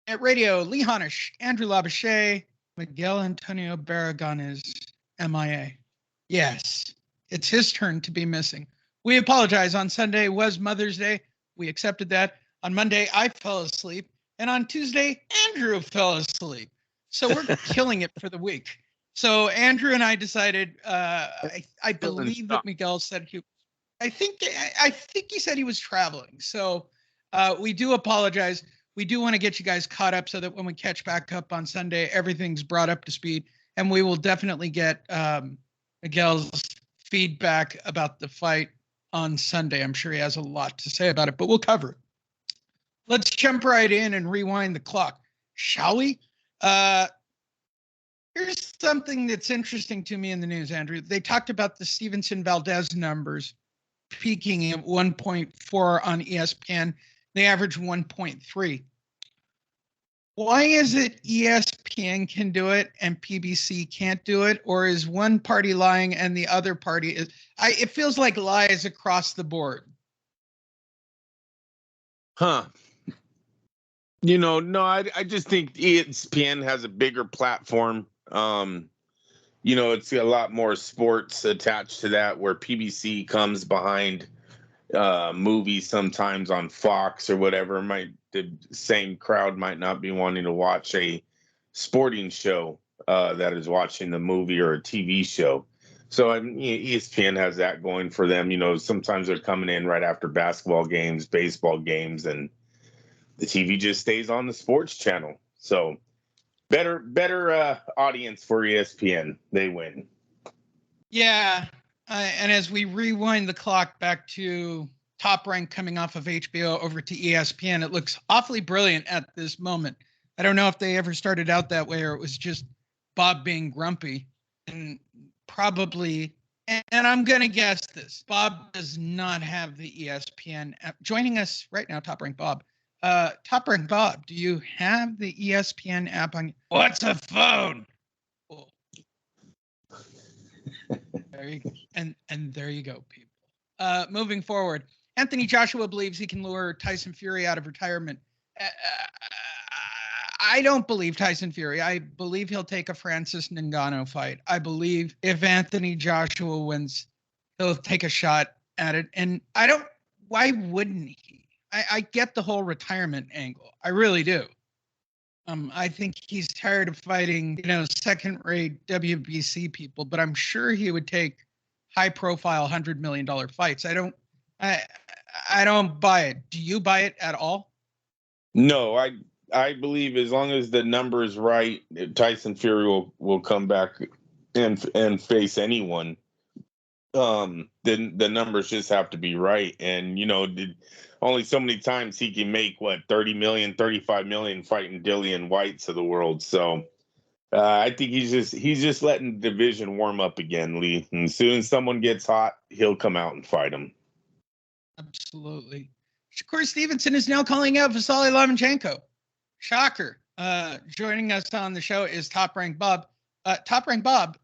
At radio, Lee Honish, Andrew Labouche, Miguel Antonio Barragan is MIA. Yes, it's his turn to be missing. We apologize. On Sunday was Mother's Day. We accepted that. On Monday, I fell asleep. And on Tuesday, Andrew fell asleep. So we're killing it for the week. So Andrew and I decided, I believe that Miguel said I think he said he was traveling. So we do apologize. We do want to get you guys caught up so that when we catch back up on Sunday, everything's brought up to speed. And we will definitely get Miguel's feedback about the fight on Sunday. I'm sure he has a lot to say about it, but we'll cover it. Let's jump right in and rewind the clock, shall we? Here's something that's interesting to me in the news, Andrew. They talked about the Stevenson-Valdez numbers peaking at 1.4 on ESPN. They average 1.3. Why is it ESPN can do it and PBC can't do it? Or is one party lying and the other party is... it feels like lies across the board. Huh. No, I just think ESPN has a bigger platform. It's a lot more sports attached to that, where PBC comes behind movies sometimes on Fox or whatever. The same crowd might not be wanting to watch a sporting show that is watching the movie or a TV show. So ESPN has that going for them. Sometimes they're coming in right after basketball games, baseball games, and the TV just stays on the sports channel. So better audience for ESPN. They win. Yeah. And as we rewind the clock back to Top Rank coming off of HBO over to ESPN, it looks awfully brilliant at this moment. I don't know if they ever started out that way or it was just Bob being grumpy. And probably, and I'm going to guess this, Bob does not have the ESPN app. Joining us right now, Top Rank Bob. Top Rank Bob, do you have the ESPN app on? What's a phone? Cool. There you go. And there you go, people. Moving forward, Anthony Joshua believes he can lure Tyson Fury out of retirement. I don't believe Tyson Fury. I believe he'll take a Francis Ngannou fight. I believe if Anthony Joshua wins, he'll take a shot at it. And why wouldn't he? I get the whole retirement angle. I really do. I think he's tired of fighting, second-rate WBC people, but I'm sure he would take high-profile $100 million fights. I don't buy it. Do you buy it at all? No, I believe as long as the number is right, Tyson Fury will come back and face anyone. Then the numbers just have to be right. And, only so many times he can make 30 million, 35 million fighting Dillian Whites of the world. So I think he's just letting the division warm up again, Lee. And as soon as someone gets hot, he'll come out and fight him. Absolutely. Shakur Stevenson is now calling out Vasily Lomachenko. Shocker. Joining us on the show is Top Rank Bob. Top Rank Bob,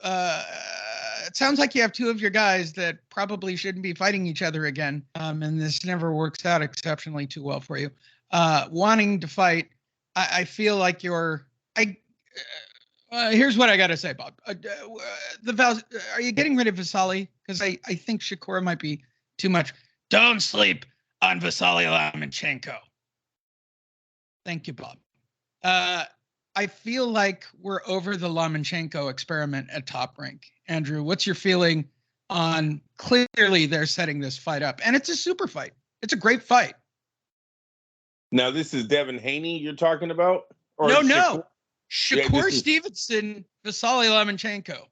it sounds like you have two of your guys that probably shouldn't be fighting each other again. And this never works out exceptionally too well for you. Wanting to fight, I feel like here's what I got to say, Bob. Are you getting rid of Vasily? Because I think Shakur might be too much. Don't sleep on Vasily Lomachenko. Thank you, Bob. I feel like we're over the Lomachenko experiment at Top Rank. Andrew, what's your feeling on clearly they're setting this fight up? And it's a super fight. It's a great fight. Now, this is Devin Haney you're talking about? Or no. Shakur Stevenson, Vasily Lomachenko.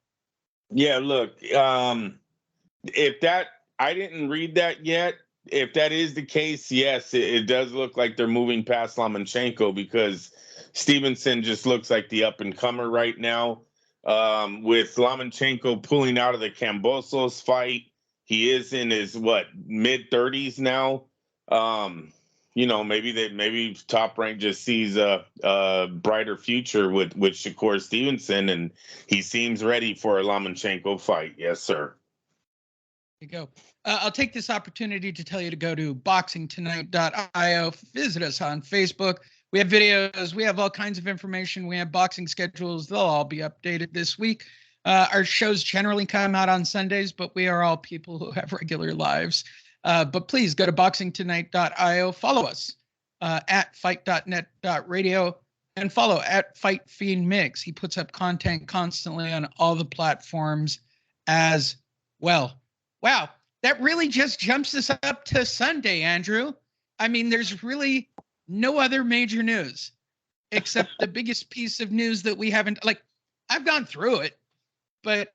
Yeah, look, if that, I didn't read that yet. If that is the case, yes, it does look like they're moving past Lomachenko because Stevenson just looks like the up-and-comer right now. With Lomachenko pulling out of the Kambosos fight, he is in his, mid-30s now. Maybe Top Rank just sees a brighter future with Shakur Stevenson, and he seems ready for a Lomachenko fight. Yes, sir. There you go. I'll take this opportunity to tell you to go to boxingtonight.io. Visit us on Facebook. We have videos. We have all kinds of information. We have boxing schedules. They'll all be updated this week. Our shows generally come out on Sundays, but we are all people who have regular lives. But please go to boxingtonight.io. Follow us at fight.net.radio and follow at FightFiendMix. He puts up content constantly on all the platforms as well. Wow, that really just jumps us up to Sunday, Andrew. I mean, there's really no other major news except the biggest piece of news that we haven't, like, I've gone through it, but,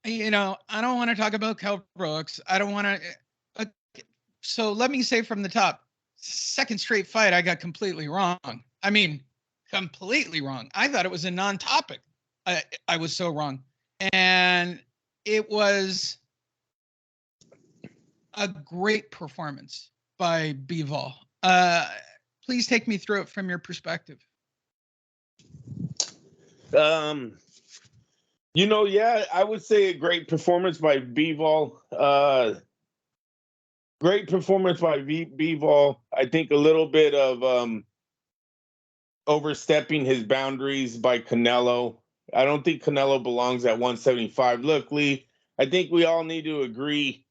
you know, I don't want to talk about Kell Brooks. I don't want to. So let me say from the top, second straight fight, I got completely wrong. I mean, completely wrong. I thought it was a non-topic. I was so wrong. And it was a great performance by Bivol. Please take me through it from your perspective. You know, yeah, I would say a great performance by Bivol. Great performance by Bivol. I think a little bit of overstepping his boundaries by Canelo. I don't think Canelo belongs at 175. Look, Lee, I think we all need to agree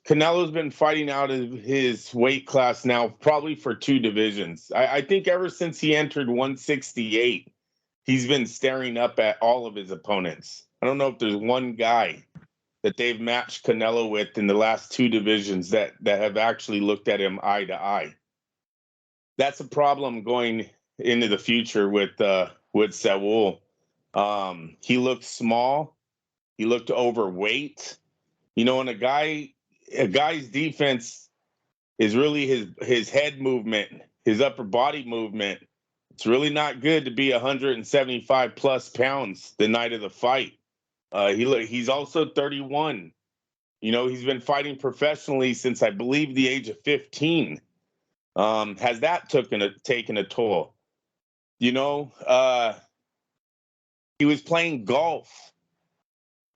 Canelo's been fighting out of his weight class now probably for 2 divisions. I think ever since he entered 168, he's been staring up at all of his opponents. I don't know if there's one guy that they've matched Canelo with in the last 2 divisions that have actually looked at him eye to eye. That's a problem going into the future with Saul. He looked small. He looked overweight. You know, and a guy's defense is really his head movement, his upper body movement. It's really not good to be 175 plus pounds the night of the fight. He's also 31. You know, he's been fighting professionally since I believe the age of 15. Has that taken a toll? You know, he was playing golf.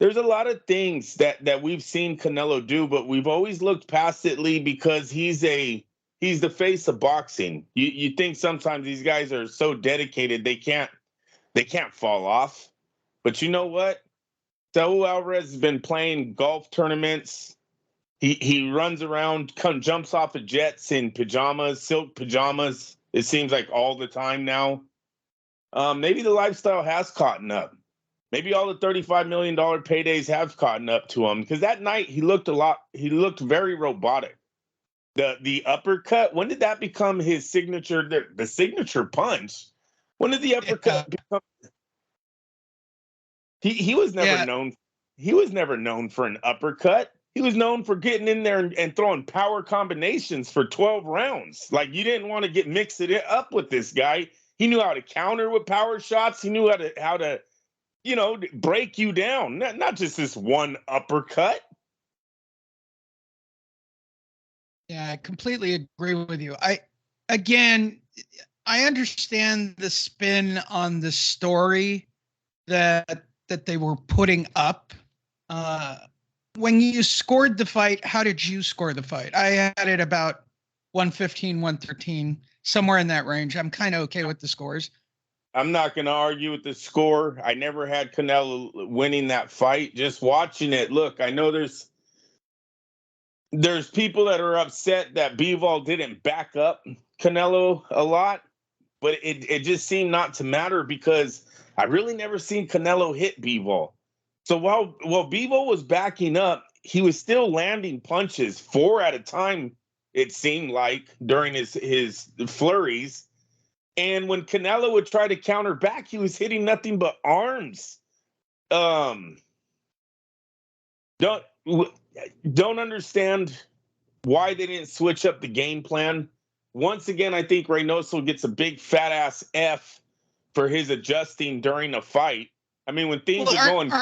There's a lot of things that we've seen Canelo do, but we've always looked past it, Lee, because he's the face of boxing. You think sometimes these guys are so dedicated they can't fall off. But you know what? Saul Alvarez has been playing golf tournaments. He runs around, jumps off of jets in pajamas, silk pajamas. It seems like all the time now. Maybe the lifestyle has caught up. Maybe all the $35 million paydays have caught up to him, because that night he looked very robotic. The uppercut, when did that become his signature? The signature punch. When did the uppercut become? He was never known. He was never known for an uppercut. He was known for getting in there and throwing power combinations for 12 rounds. Like, you didn't want to get mixed it up with this guy. He knew how to counter with power shots. He knew how to you know, break you down. Not just this one uppercut. Yeah, I completely agree with you. I understand the spin on the story that they were putting up. When you scored the fight, how did you score the fight? I had it about 115, 113, somewhere in that range. I'm kind of okay with the scores. I'm not going to argue with the score. I never had Canelo winning that fight. Just watching it, look, I know there's people that are upset that Bivol didn't back up Canelo a lot, but it just seemed not to matter because I really never seen Canelo hit Bivol. So while Bivol was backing up, he was still landing punches 4 at a time, it seemed like, during his flurries. And when Canelo would try to counter back, he was hitting nothing but arms. Don't understand why they didn't switch up the game plan. Once again, I think Reynoso gets a big fat ass F for his adjusting during a fight. I mean, when things are going.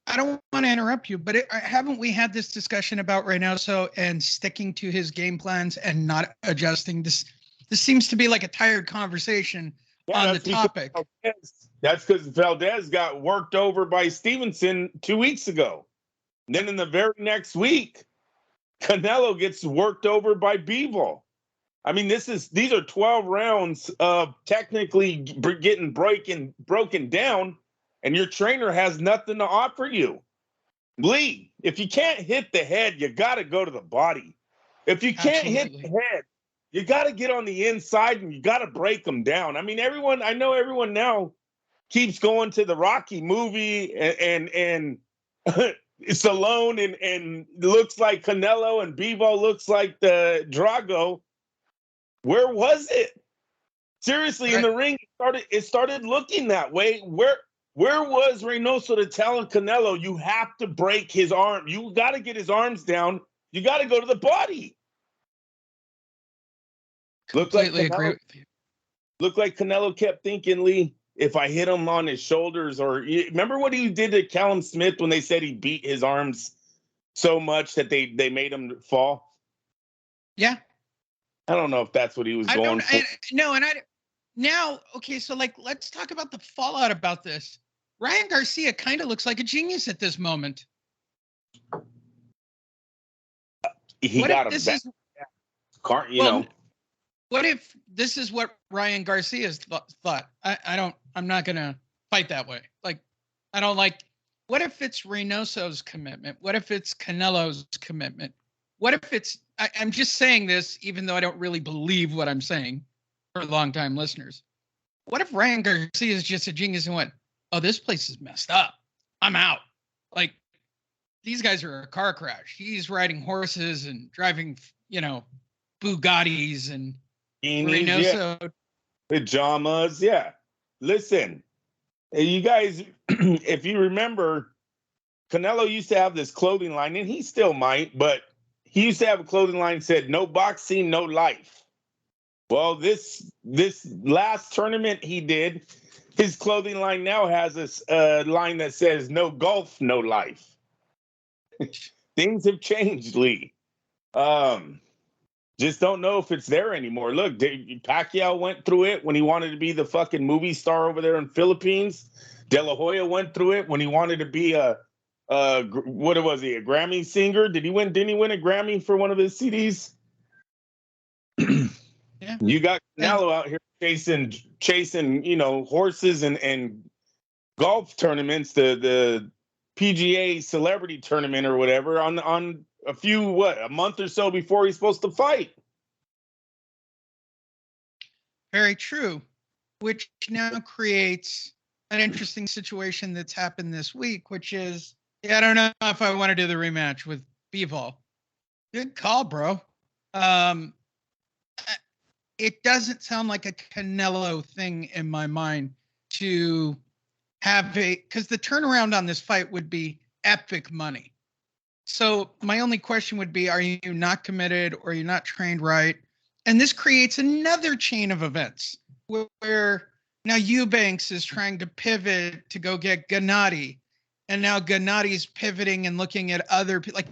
I don't want to interrupt you, but haven't we had this discussion about Reynoso and sticking to his game plans and not adjusting? This seems to be like a tired conversation on the topic. That's because Valdez got worked over by Stevenson 2 weeks ago. And then in the very next week, Canelo gets worked over by Bivol. I mean, these are 12 rounds of technically getting broken down, and your trainer has nothing to offer you. Lee, if you can't hit the head, you got to go to the body. If you can't hit the head, you got to get on the inside and you got to break them down. I mean, I know everyone now keeps going to the Rocky movie and Stallone and looks like Canelo and Bivol looks like the Drago. Where was it? Seriously, in the ring, it started looking that way. Where was Reynoso to tell Canelo, you have to break his arm? You got to get his arms down. You got to go to the body. Completely agree with you. Looked like Canelo kept thinking, Lee, if I hit him on his shoulders, or remember what he did to Callum Smith when they said he beat his arms so much that they made him fall? Yeah. I don't know if that's what he was going for. Okay, so let's talk about the fallout about this. Ryan Garcia kind of looks like a genius at this moment. He got him back. What if this is what Ryan Garcia's thought? I'm not going to fight that way. What if it's Reynoso's commitment? What if it's Canelo's commitment? What if it's, I'm just saying this, even though I don't really believe what I'm saying for longtime listeners. What if Ryan Garcia is just a genius and went, oh, this place is messed up. I'm out. These guys are a car crash. He's riding horses and driving, Bugattis and Reynoso. Pajamas. Yeah. Listen, you guys, if you remember, Canelo used to have this clothing line, and he still might, but he used to have a clothing line that said, no boxing, no life. Well, this last tournament he did, his clothing line now has a line that says, no golf, no life. Things have changed, Lee. Just don't know if it's there anymore. Look, Pacquiao went through it when he wanted to be the fucking movie star over there in Philippines. De La Hoya went through it when he wanted to be a Grammy singer? Didn't he win a Grammy for one of his CDs? Yeah. You got Canelo out here chasing, horses and golf tournaments, the PGA celebrity tournament or whatever on a month or so before he's supposed to fight. Very true, which now creates an interesting situation that's happened this week, which is, I don't know if I want to do the rematch with Bivol. Good call, bro. It doesn't sound like a Canelo thing in my mind to have because the turnaround on this fight would be epic money. So my only question would be, are you not committed or are you not trained right? And this creates another chain of events where now Eubanks is trying to pivot to go get Gennady. And now Gennadi's pivoting and looking at other people.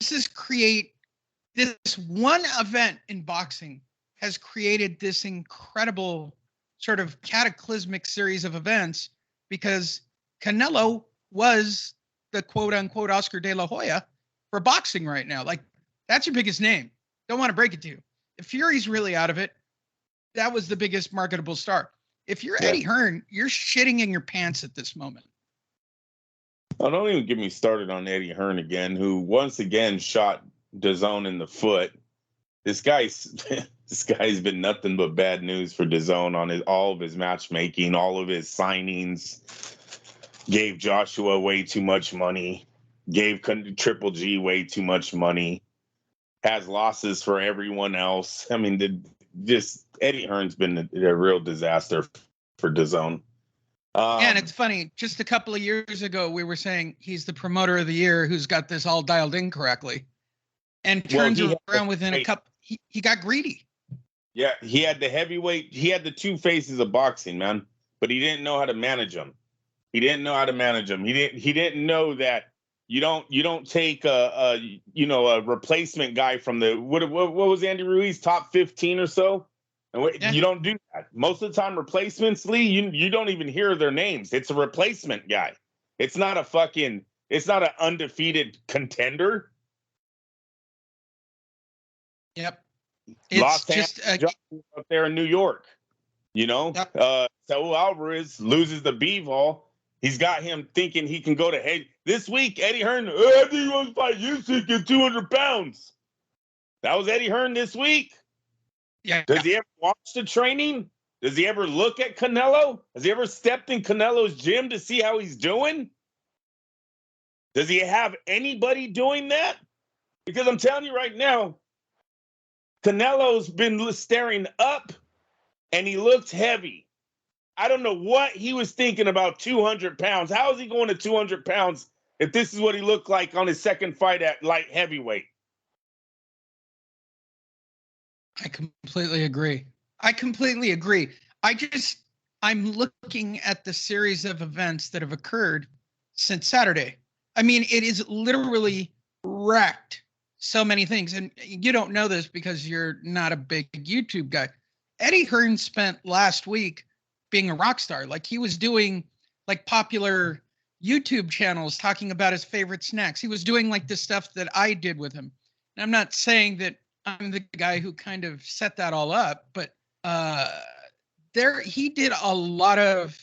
This one event in boxing has created this incredible sort of cataclysmic series of events because Canelo was the quote unquote Oscar de la Hoya for boxing right now. That's your biggest name. Don't want to break it to you. If Fury's really out of it, that was the biggest marketable star. If you're Eddie Hearn, you're shitting in your pants at this moment. Oh, don't even get me started on Eddie Hearn again, who once again shot DAZN in the foot. This guy's been nothing but bad news for DAZN on all of his matchmaking, all of his signings. Gave Joshua way too much money. Gave Triple G way too much money. Has losses for everyone else. I mean, Eddie Hearn's been a real disaster for DAZN. And it's funny. Just a couple of years ago, we were saying he's the promoter of the year who's got this all dialed in correctly, and turns around within a couple. He got greedy. Yeah, he had the heavyweight. He had the two faces of boxing, man, but he didn't know how to manage them. He didn't know that you don't take a replacement guy from the what was Andy Ruiz, top 15 or so. And you don't do that. Most of the time, replacements, Lee, you don't even hear their names. It's a replacement guy. It's not an undefeated contender. Yep. It's Los just Angeles up there in New York. yep. Canelo Álvarez loses the Bivol. He's got him thinking he can go to head. This week, Eddie Hearn, I think he wants to fight Usyk at 200 pounds. That was Eddie Hearn this week. Yeah. Does he ever watch the training? Does he ever look at Canelo? Has he ever stepped in Canelo's gym to see how he's doing? Does he have anybody doing that? Because I'm telling you right now, Canelo's been staring up and he looks heavy. I don't know what he was thinking about 200 pounds. How is he going to 200 pounds if this is what he looked like on his second fight at light heavyweight? I completely agree. I'm looking at the series of events that have occurred since Saturday. I mean, it is literally wrecked so many things. And you don't know this because you're not a big YouTube guy. Eddie Hearn spent last week being a rock star. Like, he was doing like popular YouTube channels talking about his favorite snacks. He was doing like the stuff that I did with him. And I'm not saying that I'm the guy who kind of set that all up, but he did a lot of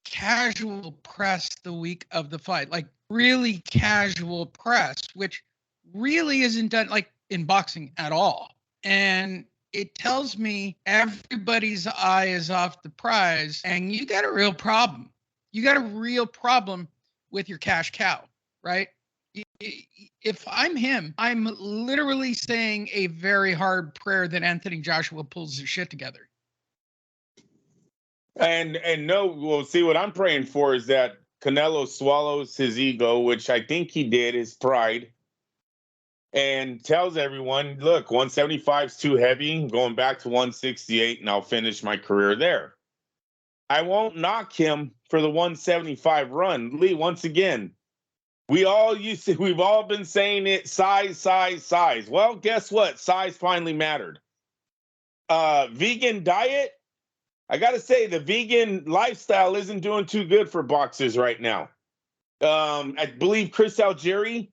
casual press the week of the fight, like really casual press, which really isn't done like in boxing at all. And it tells me everybody's eye is off the prize, and you got a real problem. You got a real problem with your cash cow, right? If I'm him, I'm literally saying a very hard prayer that Anthony Joshua pulls his shit together. And no, well, see, what I'm praying for is that Canelo swallows his ego, which I think he did, his pride, and tells everyone, look, 175 is too heavy. I'm going back to 168, and I'll finish my career there. I won't knock him for the 175 run. Lee, once again, we've all been saying it, size. Well, guess what? Size finally mattered. Vegan diet, I got to say, the vegan lifestyle isn't doing too good for boxers right now. I believe Chris Algieri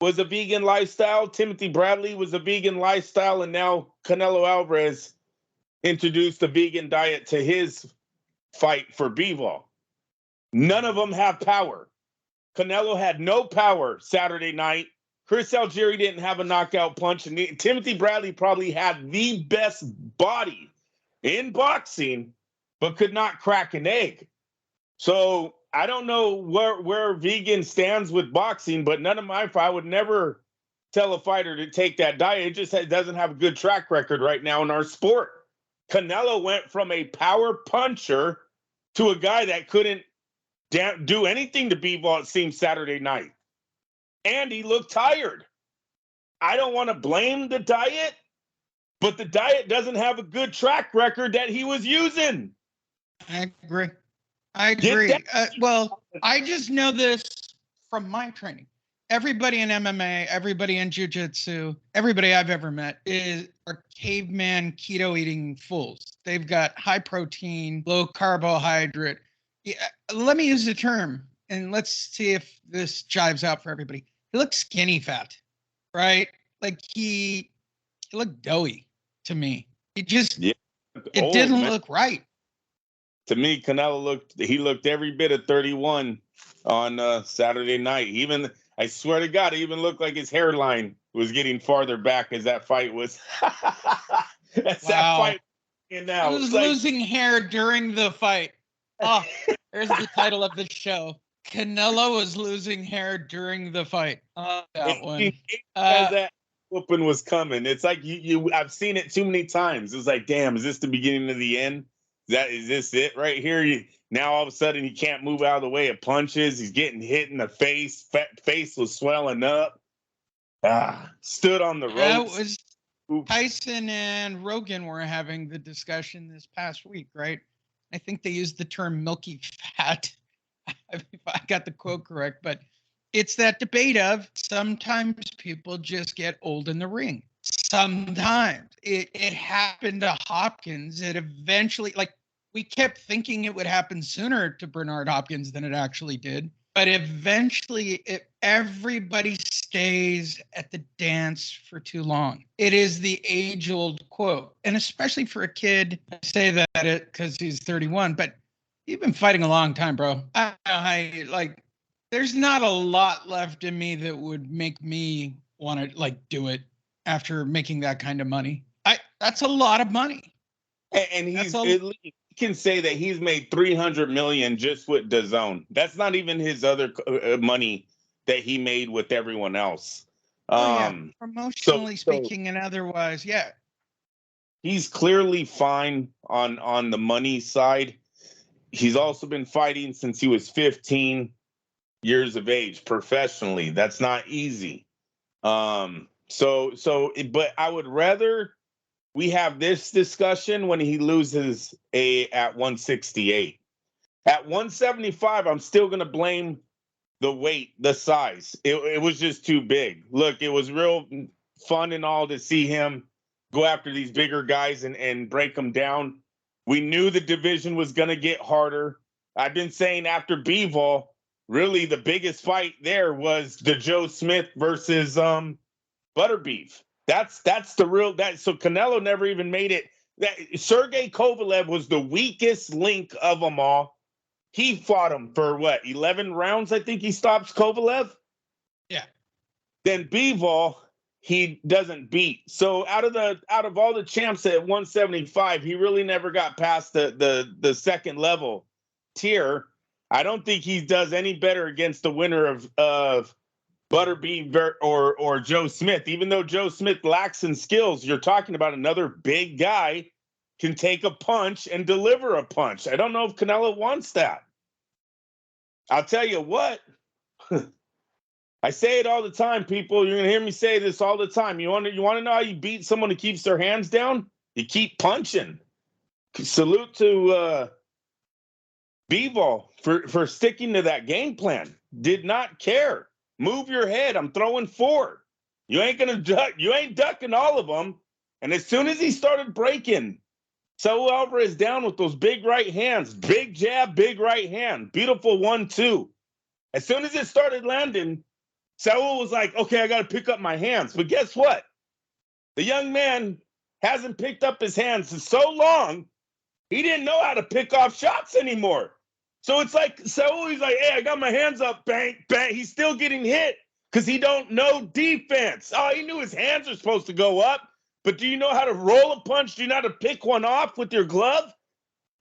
was a vegan lifestyle. Timothy Bradley was a vegan lifestyle. And now Canelo Álvarez introduced the vegan diet to his fight for Bivol. None of them have power. Canelo had no power Saturday night. Chris Algieri didn't have a knockout punch. And Timothy Bradley probably had the best body in boxing, but could not crack an egg. So I don't know where vegan stands with boxing, but I would never tell a fighter to take that diet. It just doesn't have a good track record right now in our sport. Canelo went from a power puncher to a guy that couldn't do anything to Bivol, it seems, Saturday night. And he looked tired. I don't want to blame the diet, but the diet doesn't have a good track record that he was using. I agree. Well, I just know this from my training. Everybody in MMA, everybody in jiu-jitsu, everybody I've ever met are caveman keto eating fools. They've got high protein, low carbohydrate. Yeah, let me use the term, and let's see if this jives out for everybody. He looked skinny fat, right? Like he looked doughy to me. It didn't look right. To me, Canelo looked every bit of 31 on Saturday night. Even, I swear to God, it even looked like his hairline was getting farther back as that fight was. That fight. And now he was losing hair during the fight. Oh, there's the title of the show. Canelo was losing hair during the fight. That one. As that whooping was coming, it's like I've seen it too many times. It's like, damn, is this the beginning of the end? Is this it right here? Now all of a sudden he can't move out of the way of punches. He's getting hit in the face. Face was swelling up. Stood on the ropes. Tyson and Rogan were having the discussion this past week, right? I think they used the term milky fat, if I got the quote correct, but it's that debate of sometimes people just get old in the ring. Sometimes it happened to Hopkins. It eventually, like, we kept thinking it would happen sooner to Bernard Hopkins than it actually did. But eventually, everybody stays at the dance for too long. It is the age-old quote, and especially for a kid. I say that it because he's 31, but you've been fighting a long time, bro. I like. There's not a lot left in me that would make me want to like do it after making that kind of money. That's a lot of money. And you can say that he's made 300 million just with DAZN. That's not even his other money that he made with everyone else. Promotionally speaking and otherwise, yeah. He's clearly fine on the money side. He's also been fighting since he was 15 years of age professionally. That's not easy. But I would rather we have this discussion when he loses at 168. At 175, I'm still going to blame the weight, the size. It was just too big. Look, it was real fun and all to see him go after these bigger guys and break them down. We knew the division was going to get harder. I've been saying after Bivol, really the biggest fight there was the Joe Smith versus Butterbeef. That's the real so Canelo never even made it. Sergey Kovalev was the weakest link of them all. He fought him for 11 rounds, I think he stops Kovalev. Yeah. Then Bivol, he doesn't beat. So out of all the champs at 175, he really never got past the second level tier. I don't think he does any better against the winner of Butterbeef or Joe Smith. Even though Joe Smith lacks in skills, you're talking about another big guy can take a punch and deliver a punch. I don't know if Canelo wants that. I'll tell you what. I say it all the time, people. You're gonna hear me say this all the time. You want to know how you beat someone who keeps their hands down? You keep punching. Salute to Bivol for sticking to that game plan. Did not care. Move your head. I'm throwing 4. You ain't gonna duck. You ain't ducking all of them. And as soon as he started breaking Saul Alvarez down with those big right hands, big jab, big right hand, beautiful 1-2. As soon as it started landing, Saul was like, okay, I got to pick up my hands. But guess what? The young man hasn't picked up his hands in so long, he didn't know how to pick off shots anymore. So it's like Saul, he's like, hey, I got my hands up, bang, bang. He's still getting hit because he don't know defense. Oh, he knew his hands are supposed to go up, but do you know how to roll a punch? Do you know how to pick one off with your glove?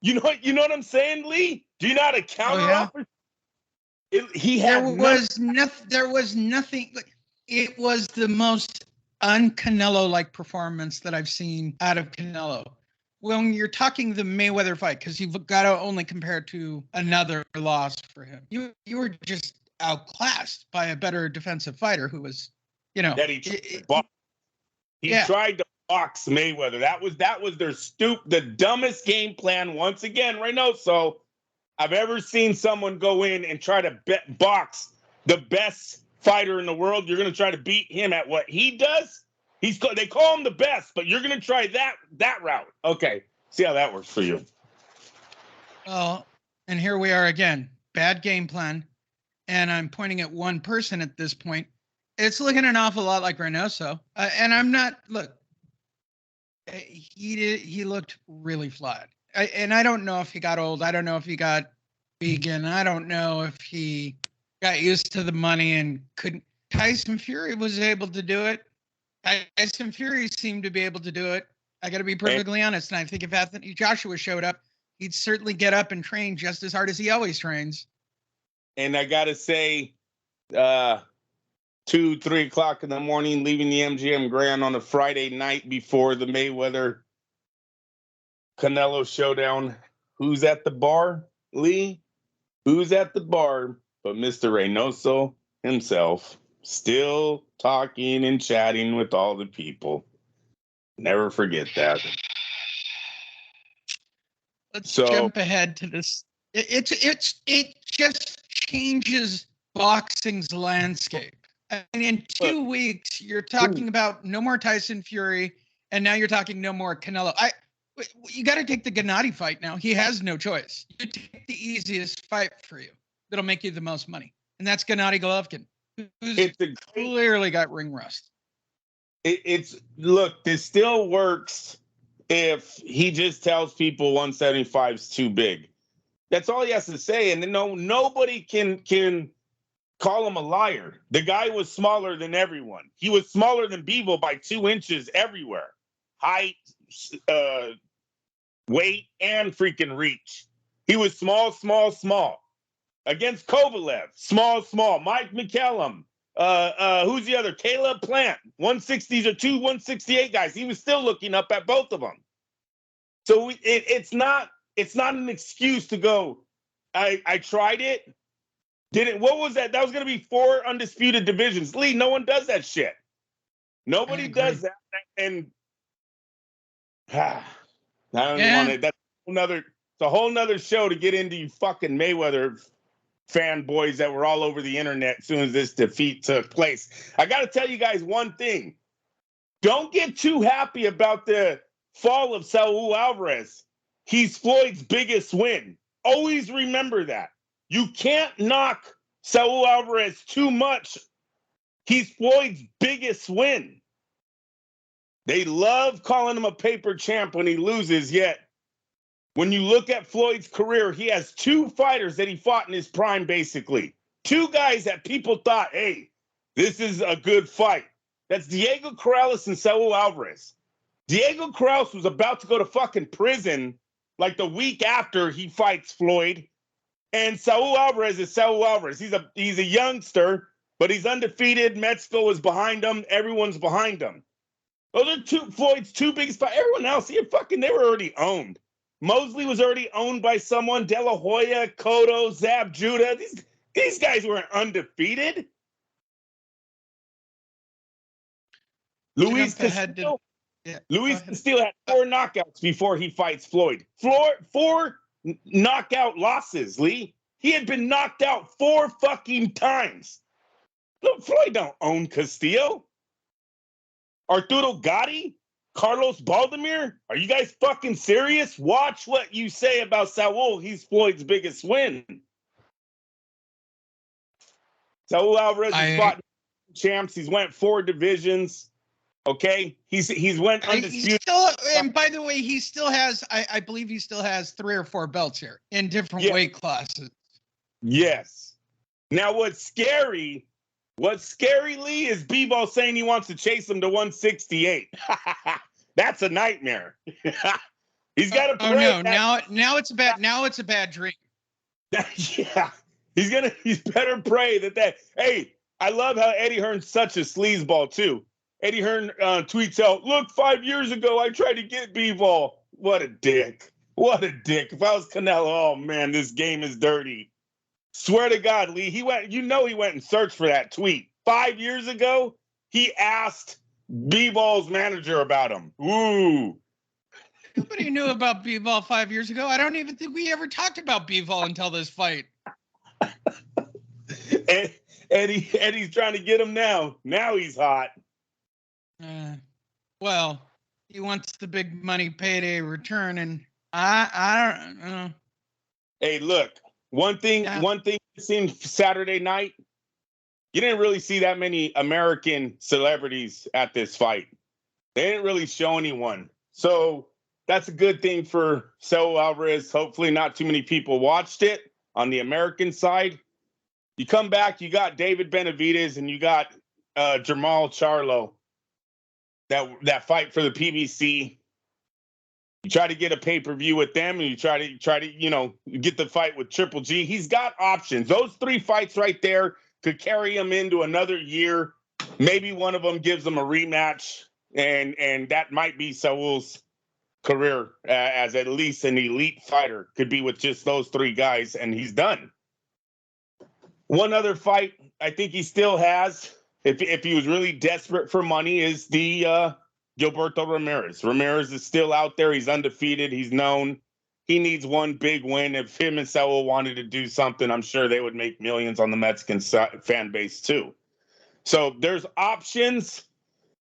You know what I'm saying, Lee? Do you know how to counter off? There was nothing. It was the most un-Canelo-like performance that I've seen out of Canelo. When you're talking the Mayweather fight, because you've got to only compare it to another loss for him. You were just outclassed by a better defensive fighter who was, that he tried to box Mayweather. That was the dumbest game plan once again, Reynoso, I've ever seen someone go in and try to box the best fighter in the world. You're going to try to beat him at what he does. They call him the best, but you're going to try that route. Okay, see how that works for you. Well, and here we are again. Bad game plan, and I'm pointing at one person at this point. It's looking an awful lot like Reynoso, and I'm not. Look, he looked really flat, and I don't know if he got old. I don't know if he got vegan. I don't know if he got used to the money and couldn't. Tyson Fury was able to do it. Tyson Fury seemed to be able to do it. I got to be perfectly honest. And I think if Anthony Joshua showed up, he'd certainly get up and train just as hard as he always trains. And I got to say, 2-3 o'clock in the morning, leaving the MGM Grand on a Friday night before the Mayweather Canelo showdown. Who's at the bar, Lee? Who's at the bar but Mr. Reynoso himself? Still talking and chatting with all the people. Never forget that. Let's jump ahead to this. It just changes boxing's landscape. I mean, in 2 weeks, you're talking about no more Tyson Fury, and now you're talking no more Canelo. You got to take the Gennady fight now. He has no choice. You take the easiest fight for you. That'll make you the most money. and that's Gennady Golovkin, who's It's a clearly got ring rust. It's look, this still works if he just tells people 175 is too big. That's all he has to say, and nobody can call him a liar. The guy was smaller than everyone. He was smaller than Bivol by 2 inches everywhere. Height, weight, and freaking reach. He was small. Against Kovalev, small. Mike McCallum. Who's the other? Caleb Plant. 160s or 168 guys. He was still looking up at both of them. So it's not an excuse to go, I tried it. Didn't. What was that? That was going to be 4 undisputed divisions. Lee, no one does that shit. Nobody does that. And I don't want to. That's it's a whole nother show to get into, you fucking Mayweather fanboys that were all over the internet as soon as this defeat took place. I got to tell you guys one thing. Don't get too happy about the fall of Saul Alvarez. He's Floyd's biggest win. Always remember that. You can't knock Saul Alvarez too much. He's Floyd's biggest win. They love calling him a paper champ when he loses, yet when you look at Floyd's career, he has 2 fighters that he fought in his prime, basically. 2 guys that people thought, hey, this is a good fight. That's Diego Corrales and Saul Alvarez. Diego Corrales was about to go to fucking prison like the week after he fights Floyd. And Saul Alvarez is Saul Alvarez. He's a youngster, but he's undefeated. Mexico is behind him. Everyone's behind him. Those are Floyd's 2 biggest fights. Everyone else, they were already owned. Mosley was already owned by someone. De La Hoya, Cotto, Zab Judah. These guys weren't undefeated. Luis Castillo had 4 knockouts before he fights Floyd. 4 knockout losses, Lee. He had been knocked out 4 fucking times. Look, Floyd don't own Castillo. Arturo Gatti? Carlos Baldemir? Are you guys fucking serious? Watch what you say about Saul. He's Floyd's biggest win. Saul Alvarez has fought champs. He's went 4 divisions. Okay, he's went undisputed. And by the way, he still has. I believe he still has 3 or 4 belts here in different weight classes. Yes. Now, what's scary, Lee, is Bivol saying he wants to chase him to 168. That's a nightmare. He's got to pray. Oh no! Now it's a bad dream. Yeah, he's better pray that. Hey, I love how Eddie Hearn's such a sleazeball too. Eddie Hearn tweets out, "Look, 5 years ago I tried to get Bivol." What a dick! What a dick! If I was Canelo, oh man, this game is dirty. Swear to God, Lee, he went and searched for that tweet. 5 years ago, he asked Bivol's manager about him. Ooh. Nobody knew about Bivol 5 years ago. I don't even think we ever talked about Bivol until this fight. Eddie's trying to get him now. Now he's hot. Well, he wants the big money payday return, and I don't know. Hey, look. One thing it seemed Saturday night, you didn't really see that many American celebrities at this fight. They didn't really show anyone. So that's a good thing for Saul Alvarez. Hopefully not too many people watched it on the American side. You come back, you got David Benavidez and you got Jamal Charlo. That fight for the PBC. You try to get a pay-per-view with them, and you try to get the fight with Triple G. He's got options. Those 3 fights right there could carry him into another year. Maybe one of them gives him a rematch, and that might be Saul's career as at least an elite fighter. Could be with just those 3 guys, and he's done. One other fight I think he still has, if he was really desperate for money, is the Gilberto Ramirez. Ramirez is still out there. He's undefeated. He's known. He needs one big win. If him and Saul wanted to do something, I'm sure they would make millions on the Mexican fan base too. So there's options.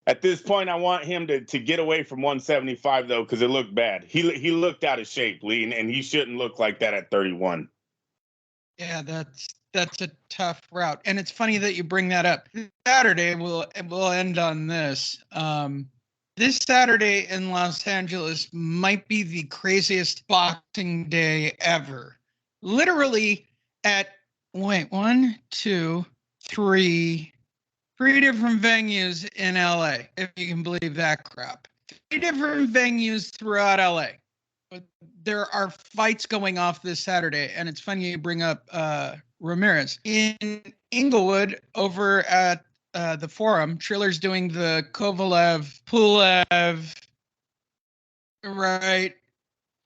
At this point, I want him to get away from 175, though, because it looked bad. He looked out of shape, Lee, and he shouldn't look like that at 31. Yeah, that's a tough route, and it's funny that you bring that up. Saturday, we'll end on this. This Saturday in Los Angeles might be the craziest Boxing Day ever. Literally at one, two, three different venues in LA, if you can believe that crap. Three different venues throughout LA. But there are fights going off this Saturday, and it's funny you bring up Ramirez. In Inglewood, over at the Forum, Triller's doing the Kovalev, Pulev, right,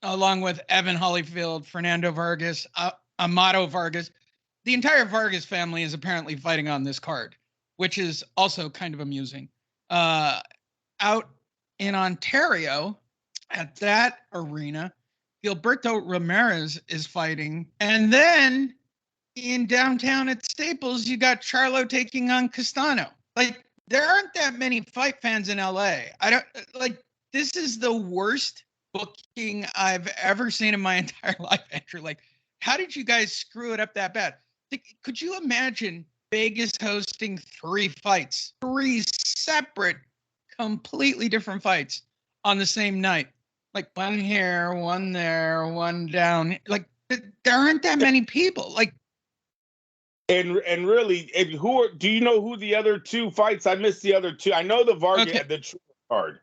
along with Evan Holyfield, Fernando Vargas, Amato Vargas. The entire Vargas family is apparently fighting on this card, which is also kind of amusing. Out in Ontario, at that arena, Gilberto Ramirez is fighting. And then in downtown at Staples, you got Charlo taking on Castano. Like, there aren't that many fight fans in LA. This is the worst booking I've ever seen in my entire life, Andrew. Like, how did you guys screw it up that bad? Could you imagine Vegas hosting three separate, completely different fights on the same night? Like, one here, one there, one down. Like, there aren't that many people. Like, and really, do you know who the other two fights? I missed the other two. I know the Vargas, the card.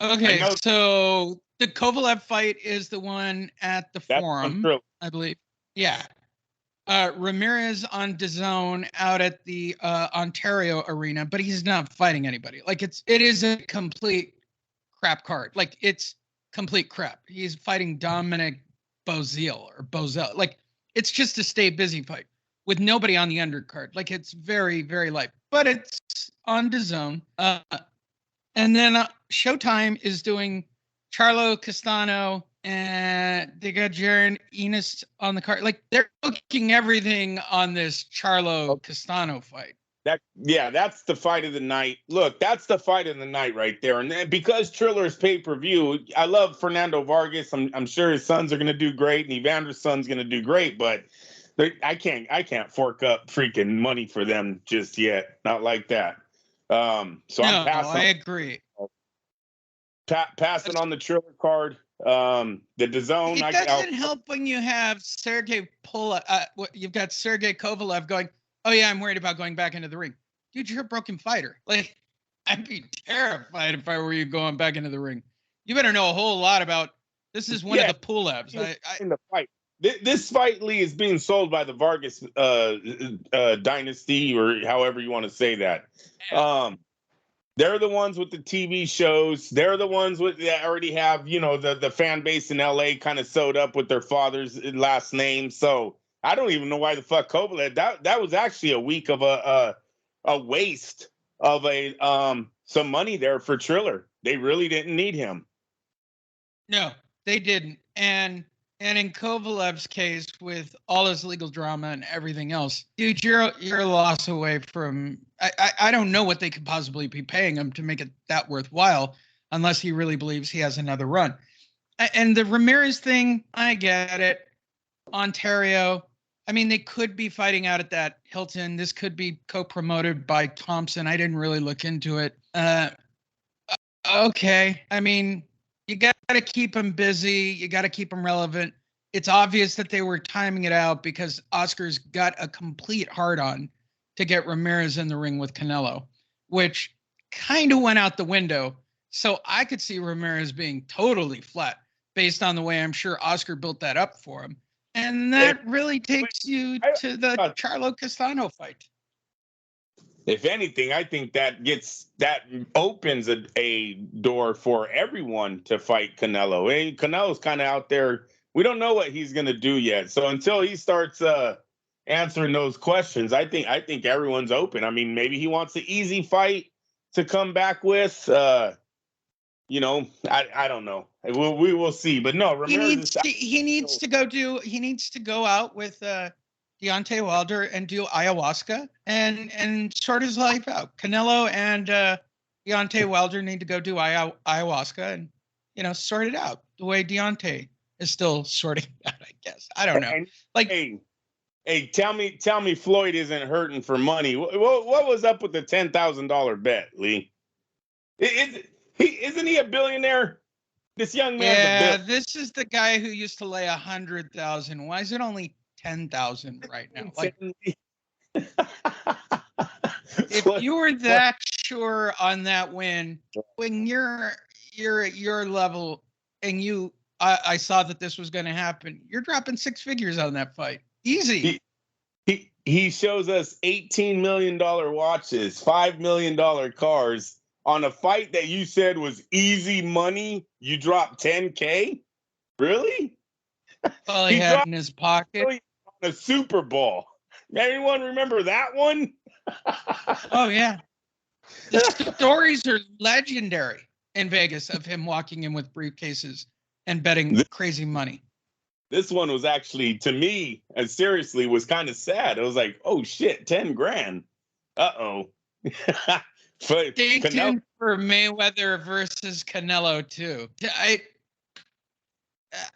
Okay, so the Kovalev fight is the one at the Forum, I believe. Yeah. Ramirez on DAZN out at the Ontario arena, but he's not fighting anybody. Like, it is a complete crap card. Like, it's complete crap. He's fighting Dominic Bozil. Like, it's just a stay busy fight with nobody on the undercard. Like, it's very, very light, but it's on DAZN. And then Showtime is doing Charlo Castano, and they got Jaron Enos on the card. Like, they're booking everything on this Charlo Castano fight. That's the fight of the night. Look, that's the fight of the night right there. And because Triller is pay-per-view, I love Fernando Vargas. I'm sure his sons are going to do great, and Evander's son's going to do great, but I can't fork up freaking money for them just yet. Not like that. I'm passing. I agree. Passing on the Triller card. The DAZN. It doesn't help when you have Sergey you've got Sergey Kovalev going, oh yeah, I'm worried about going back into the ring. Dude, you're a broken fighter. Like, I'd be terrified if I were you going back into the ring. You better know a whole lot about. This is one of the Pulevs. In the fight. This fight, Lee, is being sold by the Vargas dynasty, or however you want to say that. They're the ones with the TV shows. They're the ones that already have, the fan base in LA kind of sewed up with their father's last name. So I don't even know why the fuck Kovalev. That was actually a week of a waste of some money there for Triller. They really didn't need him. No, they didn't. And in Kovalev's case, with all his legal drama and everything else, dude, you're a loss away from. I don't know what they could possibly be paying him to make it that worthwhile, unless he really believes he has another run. And the Ramirez thing, I get it. Ontario, I mean, they could be fighting out at that Hilton. This could be co-promoted by Thompson. I didn't really look into it. Okay, I mean, you got to keep him busy. You got to keep him relevant. It's obvious that they were timing it out because Oscar's got a complete hard-on to get Ramirez in the ring with Canelo, which kind of went out the window. So I could see Ramirez being totally flat based on the way I'm sure Oscar built that up for him. And that really takes you to the Charlo Castano fight. If anything, I think that opens a door for everyone to fight Canelo. Hey, Canelo's kind of out there. We don't know what he's going to do yet. So until he starts answering those questions, I think everyone's open. I mean, maybe he wants an easy fight to come back with. I don't know. We will see. But no, Ramirez he needs to go out with Deontay Wilder and do ayahuasca and sort his life out. Canelo and Deontay Wilder need to go do ayahuasca and sort it out the way Deontay is still sorting it out, I guess. I don't know. Hey, tell me, Floyd isn't hurting for money. What was up with the $10,000 bet, Lee? Isn't he a billionaire? This young man's a Yeah, bill. this is the guy who used to lay 100,000. Why is it only 10,000 right now? Like, if you were that sure on that win, when you're at your level and I saw that this was going to happen, you're dropping six figures on that fight. Easy. He shows us $18 million watches, $5 million cars on a fight that you said was easy money. You dropped 10K? Really? All he had in his pocket. On a Super Bowl. Anyone remember that one? Oh yeah. The stories are legendary in Vegas of him walking in with briefcases and betting crazy money. This one was actually, to me, and seriously, was kind of sad. It was like, oh shit, 10 grand. Uh-oh. Stay tuned for Mayweather versus Canelo too.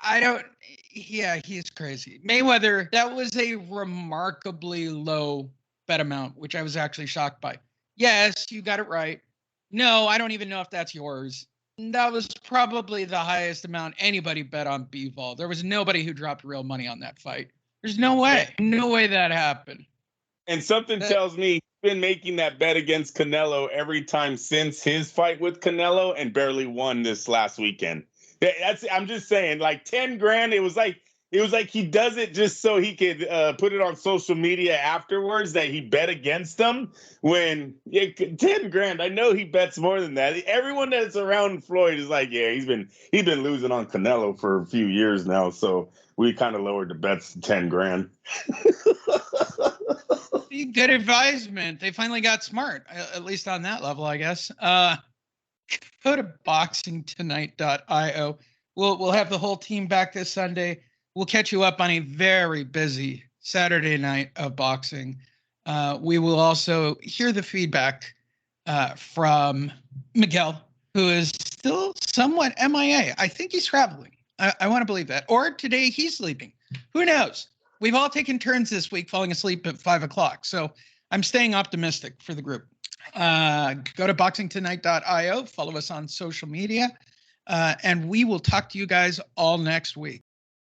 I don't. Yeah, he's crazy. Mayweather, that was a remarkably low bet amount, which I was actually shocked by. Yes, you got it right. No, I don't even know if that's yours. That was probably the highest amount anybody bet on Bivol. There was nobody who dropped real money on that fight. There's no way. No way that happened. And something tells me he's been making that bet against Canelo every time since his fight with Canelo and barely won this last weekend. I'm just saying, like 10 grand, it was like he does it just so he could put it on social media afterwards that he bet against them. When 10 grand, I know he bets more than that. Everyone that's around Floyd is like, yeah, he's been losing on Canelo for a few years now, so we kind of lowered the bets to 10 grand. Good advisement. They finally got smart, at least on that level, I guess. Go to boxingtonight.io. We'll have the whole team back this Sunday. We'll catch you up on a very busy Saturday night of boxing. We will also hear the feedback from Miguel, who is still somewhat MIA. I think he's traveling. I want to believe that. Or today he's sleeping. Who knows? We've all taken turns this week falling asleep at 5 o'clock. So I'm staying optimistic for the group. Go to boxingtonight.io, follow us on social media, and we will talk to you guys all next week.